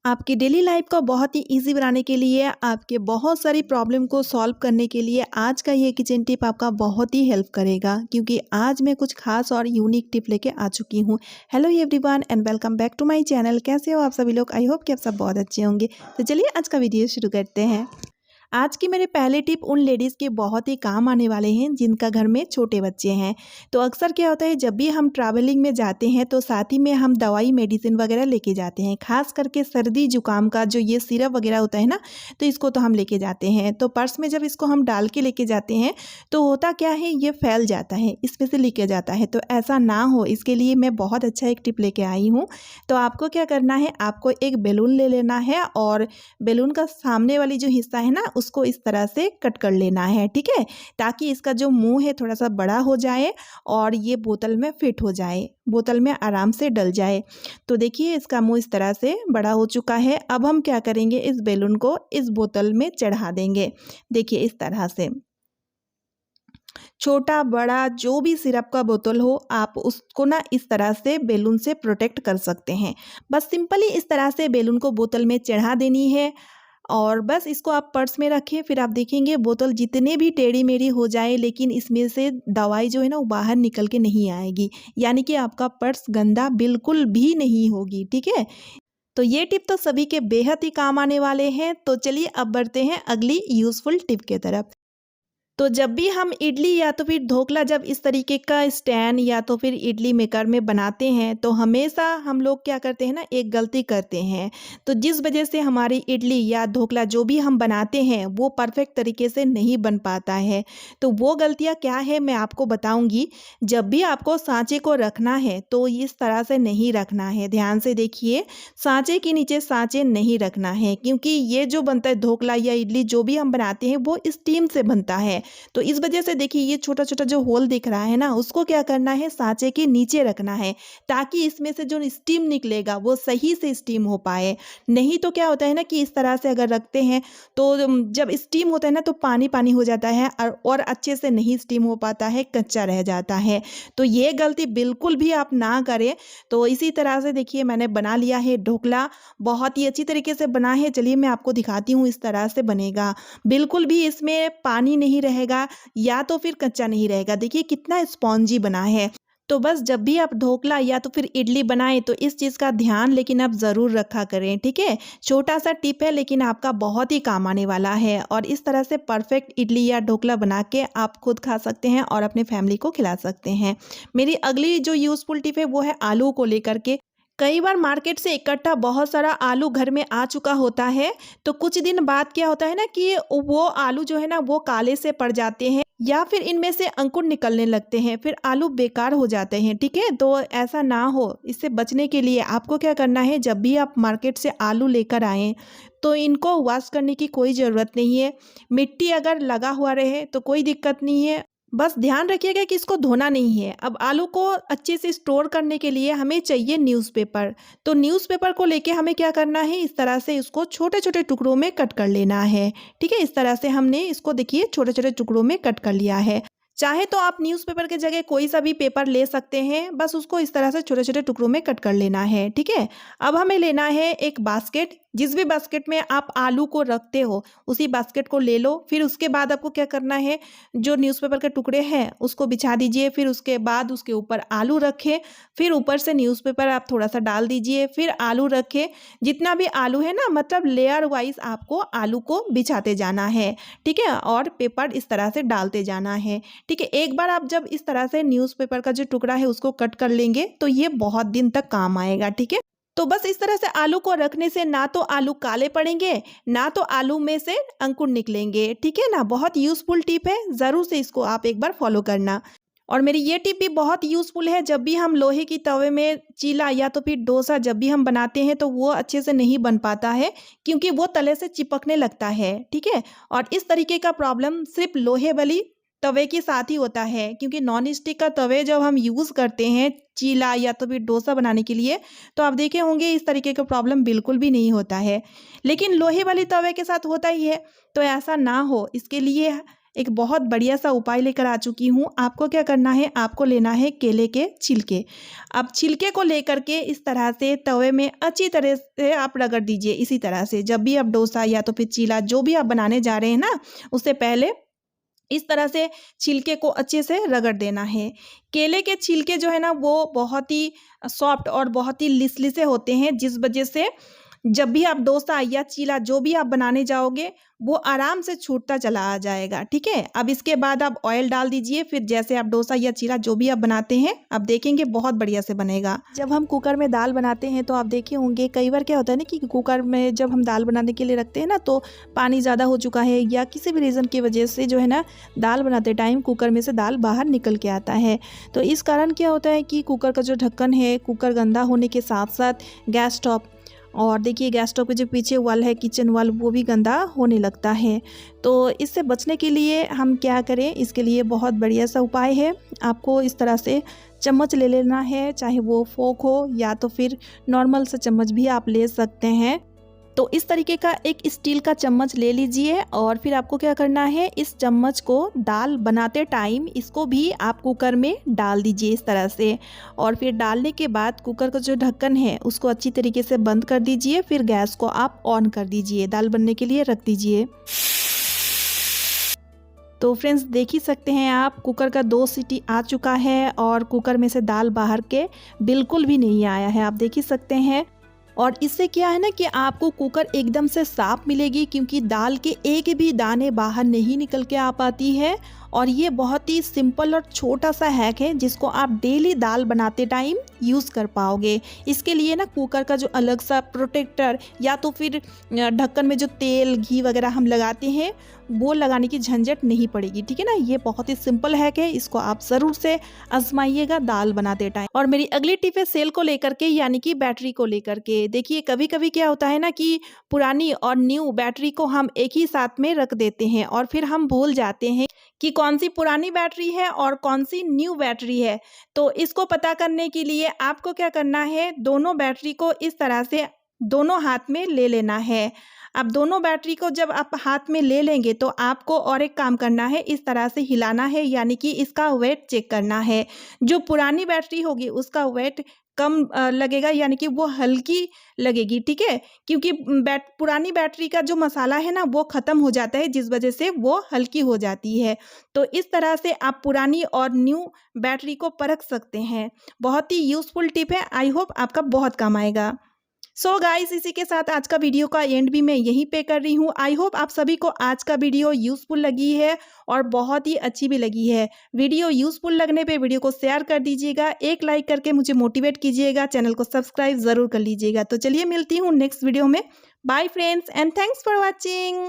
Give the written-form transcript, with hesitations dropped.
आपकी daily life को बहुत ही इजी बनाने के लिए, आपके बहुत सारी प्रॉब्लम को सॉल्व करने के लिए आज का ये किचन टिप आपका बहुत ही हेल्प करेगा, क्योंकि आज मैं कुछ खास और यूनिक टिप लेके आ चुकी हूँ। Hello everyone and welcome back to my channel. कैसे हो आप सभी लोग? आई होप कि आप सब बहुत अच्छे होंगे। तो चलिए आज का वीडियो शुरू करते हैं। आज की मेरे पहले टिप उन लेडीज़ के बहुत ही काम आने वाले हैं जिनका घर में छोटे बच्चे हैं। तो अक्सर क्या होता है, जब भी हम ट्रैवलिंग में जाते हैं तो साथ ही में हम दवाई मेडिसिन वगैरह लेके जाते हैं। खास करके सर्दी जुकाम का जो ये सिरप वगैरह होता है ना, तो इसको तो हम लेके जाते हैं। तो पर्स में जब इसको हम डाल के लेके जाते हैं तो होता क्या है, ये फैल जाता है, इसमें से लीक जाता है। तो ऐसा ना हो, इसके लिए मैं बहुत अच्छा एक टिप लेके आई हूँ। तो आपको क्या करना है, आपको एक बैलून ले लेना है और बैलून का सामने वाली जो हिस्सा है ना, उसको इस तरह से कट कर लेना है, ठीक है, ताकि इसका जो मुंह है थोड़ा सा बड़ा हो जाए और ये बोतल में फिट हो जाए, बोतल में आराम से डल जाए। तो देखिए इसका मुंह इस तरह से बड़ा हो चुका है। अब हम क्या करेंगे, इस बैलून को इस बोतल में चढ़ा देंगे। देखिए इस तरह से, छोटा बड़ा जो भी सिरप का बोतल हो, आप उसको ना इस तरह से बैलून से प्रोटेक्ट कर सकते हैं। बस सिंपली इस तरह से बैलून को बोतल में चढ़ा देनी है और बस इसको आप पर्स में रखें। फिर आप देखेंगे बोतल जितने भी टेढ़ी मेढ़ी हो जाए, लेकिन इसमें से दवाई जो है ना वो बाहर निकल के नहीं आएगी, यानी कि आपका पर्स गंदा बिल्कुल भी नहीं होगी, ठीक है। तो ये टिप तो सभी के बेहद ही काम आने वाले हैं। तो चलिए अब बढ़ते हैं अगली यूज़फुल टिप के तरफ। तो जब भी हम इडली या तो फिर ढोकला जब इस तरीके का स्टैंड या तो फिर इडली मेकर में बनाते हैं, तो हमेशा हम लोग क्या करते हैं ना, एक गलती करते हैं। तो जिस वजह से हमारी इडली या ढोकला जो भी हम बनाते हैं वो परफेक्ट तरीके से नहीं बन पाता है। तो वो गलतियाँ क्या है मैं आपको बताऊंगी। जब भी आपको सांचे को रखना है तो इस तरह से नहीं रखना है। ध्यान से देखिए, सांचे के नीचे सांचे नहीं रखना है, क्योंकि ये जो बनता है ढोकला या इडली जो भी हम बनाते हैं वो स्टीम से बनता है। तो इस वजह से देखिए ये छोटा छोटा जो होल दिख रहा है ना, उसको क्या करना है, सांचे के नीचे रखना है, ताकि इसमें से जो स्टीम निकलेगा वो सही से स्टीम हो पाए। नहीं तो क्या होता है ना कि इस तरह से अगर रखते हैं तो जब स्टीम होता है ना तो पानी पानी हो जाता है और अच्छे से नहीं स्टीम हो पाता है, कच्चा रह जाता है। तो ये गलती बिल्कुल भी आप ना करें। तो इसी तरह से देखिए मैंने बना लिया है ढोकला, बहुत ही अच्छी तरीके से बना है। चलिए मैं आपको दिखाती हूँ, इस तरह से बनेगा, बिल्कुल भी इसमें पानी नहीं रहेगा या तो फिर कच्चा नहीं रहेगा। देखिए कितना स्पॉन्जी बना है। तो बस जब भी आप ढोकला या तो फिर इडली बनाएं तो इस चीज़ का ध्यान लेकिन आप ज़रूर रखा करें, ठीक है। छोटा सा टिप है लेकिन आपका बहुत ही काम आने वाला है, और इस तरह से परफेक्ट इडली या ढोकला बना के आप खुद खा सकते हैं और अपने फैमिली को खिला सकते हैं। मेरी अगली जो यूज़फुल टिप है वो है आलू को लेकर के। कई बार मार्केट से इकट्ठा बहुत सारा आलू घर में आ चुका होता है, तो कुछ दिन बाद क्या होता है ना कि वो आलू जो है ना वो काले से पड़ जाते हैं या फिर इनमें से अंकुर निकलने लगते हैं, फिर आलू बेकार हो जाते हैं, ठीक है। तो ऐसा ना हो, इससे बचने के लिए आपको क्या करना है, जब भी आप मार्केट से आलू लेकर आएँ तो इनको वॉश करने की कोई ज़रूरत नहीं है। मिट्टी अगर लगा हुआ रहे तो कोई दिक्कत नहीं है, बस ध्यान रखिएगा कि इसको धोना नहीं है। अब आलू को अच्छे से स्टोर करने के लिए हमें चाहिए न्यूज़पेपर। तो न्यूज़पेपर को लेके हमें क्या करना है, इस तरह से इसको छोटे छोटे टुकड़ों में कट कर लेना है, ठीक है। इस तरह से हमने इसको देखिए छोटे छोटे टुकड़ों में कट कर लिया है। चाहे तो आप न्यूज़पेपर के जगह कोई सा भी पेपर ले सकते हैं, बस उसको इस तरह से छोटे छोटे टुकड़ों में कट कर लेना है, ठीक है। अब हमें लेना है एक बास्केट, जिस भी बास्केट में आप आलू को रखते हो उसी बास्केट को ले लो। फिर उसके बाद आपको क्या करना है, जो न्यूज़पेपर के टुकड़े हैं उसको बिछा दीजिए, फिर उसके बाद उसके ऊपर आलू रखें, फिर ऊपर से न्यूज़पेपर आप थोड़ा सा डाल दीजिए, फिर आलू रखें। जितना भी आलू है ना, मतलब लेयर वाइज आपको आलू को बिछाते जाना है, ठीक है, और पेपर इस तरह से डालते जाना है, ठीक है। एक बार आप जब इस तरह से न्यूज़पेपर का जो टुकड़ा है उसको कट कर लेंगे तो ये बहुत दिन तक काम आएगा, ठीक है। तो बस इस तरह से आलू को रखने से ना तो आलू काले पड़ेंगे, ना तो आलू में से अंकुर निकलेंगे, ठीक है ना। बहुत यूज़फुल टिप है, ज़रूर से इसको आप एक बार फॉलो करना। और मेरी ये टिप भी बहुत यूज़फुल है, जब भी हम लोहे की तवे में चीला या तो फिर डोसा जब भी हम बनाते हैं तो वो अच्छे से नहीं बन पाता है, क्योंकि वो तले से चिपकने लगता है, ठीक है। और इस तरीके का प्रॉब्लम सिर्फ लोहे वाली तवे के साथ ही होता है, क्योंकि नॉन स्टिक का तवे जब हम यूज़ करते हैं चीला या तो फिर डोसा बनाने के लिए, तो आप देखे होंगे इस तरीके का प्रॉब्लम बिल्कुल भी नहीं होता है, लेकिन लोहे वाली तवे के साथ होता ही है। तो ऐसा ना हो, इसके लिए एक बहुत बढ़िया सा उपाय लेकर आ चुकी हूँ। आपको क्या करना है, आपको लेना है केले के छिलके। अब छिलके को लेकर के इस तरह से तवे में अच्छी तरह से आप रगड़ दीजिए। इसी तरह से जब भी आप डोसा या तो फिर चीला जो भी आप बनाने जा रहे हैं ना, उससे पहले इस तरह से छिलके को अच्छे से रगड़ देना है। केले के छिलके जो है ना वो बहुत ही सॉफ्ट और बहुत ही लिसलिसे होते हैं, जिस वजह से जब भी आप डोसा या चीला जो भी आप बनाने जाओगे वो आराम से छूटता चला आ जाएगा। ठीक है, अब इसके बाद आप ऑयल डाल दीजिए। फिर जैसे आप डोसा या चीला जो भी आप बनाते हैं, आप देखेंगे बहुत बढ़िया से बनेगा। जब हम कुकर में दाल बनाते हैं तो आप देखे होंगे कई बार क्या होता है ना कि कुकर में जब हम दाल बनाने के लिए रखते हैं ना, तो पानी ज़्यादा हो चुका है या किसी भी रीज़न की वजह से जो है ना, दाल बनाते टाइम कुकर में से दाल बाहर निकल के आता है। तो इस कारण क्या होता है कि कुकर का जो ढक्कन है, कुकर गंदा होने के साथ साथ गैस स्टोव, और देखिए गैस स्टोव के जो पीछे वाल है, किचन वाल, वो भी गंदा होने लगता है। तो इससे बचने के लिए हम क्या करें, इसके लिए बहुत बढ़िया सा उपाय है। आपको इस तरह से चम्मच ले लेना है, चाहे वो फोक हो या तो फिर नॉर्मल सा चम्मच भी आप ले सकते हैं। तो इस तरीके का एक स्टील का चम्मच ले लीजिए और फिर आपको क्या करना है, इस चम्मच को दाल बनाते टाइम इसको भी आप कुकर में डाल दीजिए इस तरह से। और फिर डालने के बाद कुकर का जो ढक्कन है उसको अच्छी तरीके से बंद कर दीजिए। फिर गैस को आप ऑन कर दीजिए, दाल बनने के लिए रख दीजिए। तो फ्रेंड्स देख ही सकते हैं आप, कुकर का 2 सीटी आ चुका है और कुकर में से दाल बाहर के बिल्कुल भी नहीं आया है, आप देख ही सकते हैं। और इससे क्या है ना कि आपको कुकर एकदम से साफ मिलेगी, क्योंकि दाल के एक भी दाने बाहर नहीं निकल के आ पाती है। और ये बहुत ही सिंपल और छोटा सा हैक है जिसको आप डेली दाल बनाते टाइम यूज़ कर पाओगे। इसके लिए ना कुकर का जो अलग सा प्रोटेक्टर या तो फिर ढक्कन में जो तेल घी वगैरह हम लगाते हैं वो लगाने की झंझट नहीं पड़ेगी। ठीक है ना, ये बहुत ही सिंपल हैक है, इसको आप ज़रूर से आजमाइएगा दाल बनाते टाइम। और मेरी अगली टिप है सेल को लेकर के, यानी कि बैटरी को लेकर के। देखिए कभी कभी क्या होता है ना कि पुरानी और न्यू बैटरी को हम एक ही साथ में रख देते हैं और फिर हम भूल जाते हैं कि कौन सी पुरानी बैटरी है और कौन सी न्यू बैटरी है। तो इसको पता करने के लिए आपको क्या करना है, दोनों बैटरी को इस तरह से दोनों हाथ में ले लेना है। अब दोनों बैटरी को जब आप हाथ में ले लेंगे तो आपको और एक काम करना है, इस तरह से हिलाना है, यानी कि इसका वेट चेक करना है। जो पुरानी बैटरी होगी उसका वेट कम लगेगा, यानी कि वो हल्की लगेगी। ठीक है, क्योंकि पुरानी बैटरी का जो मसाला है ना वो ख़त्म हो जाता है, जिस वजह से वो हल्की हो जाती है। तो इस तरह से आप पुरानी और न्यू बैटरी को परख सकते हैं। बहुत ही यूज़फुल टिप है, आई होप आपका बहुत काम आएगा। सो गाइस, इसी के साथ आज का वीडियो का एंड भी मैं यहीं पे कर रही हूँ। आई होप आप सभी को आज का वीडियो यूज़फुल लगी है और बहुत ही अच्छी भी लगी है। वीडियो यूज़फुल लगने पे वीडियो को शेयर कर दीजिएगा, एक लाइक करके मुझे मोटिवेट कीजिएगा, चैनल को सब्सक्राइब ज़रूर कर लीजिएगा। तो चलिए मिलती हूँ नेक्स्ट वीडियो में। Bye friends and thanks for watching.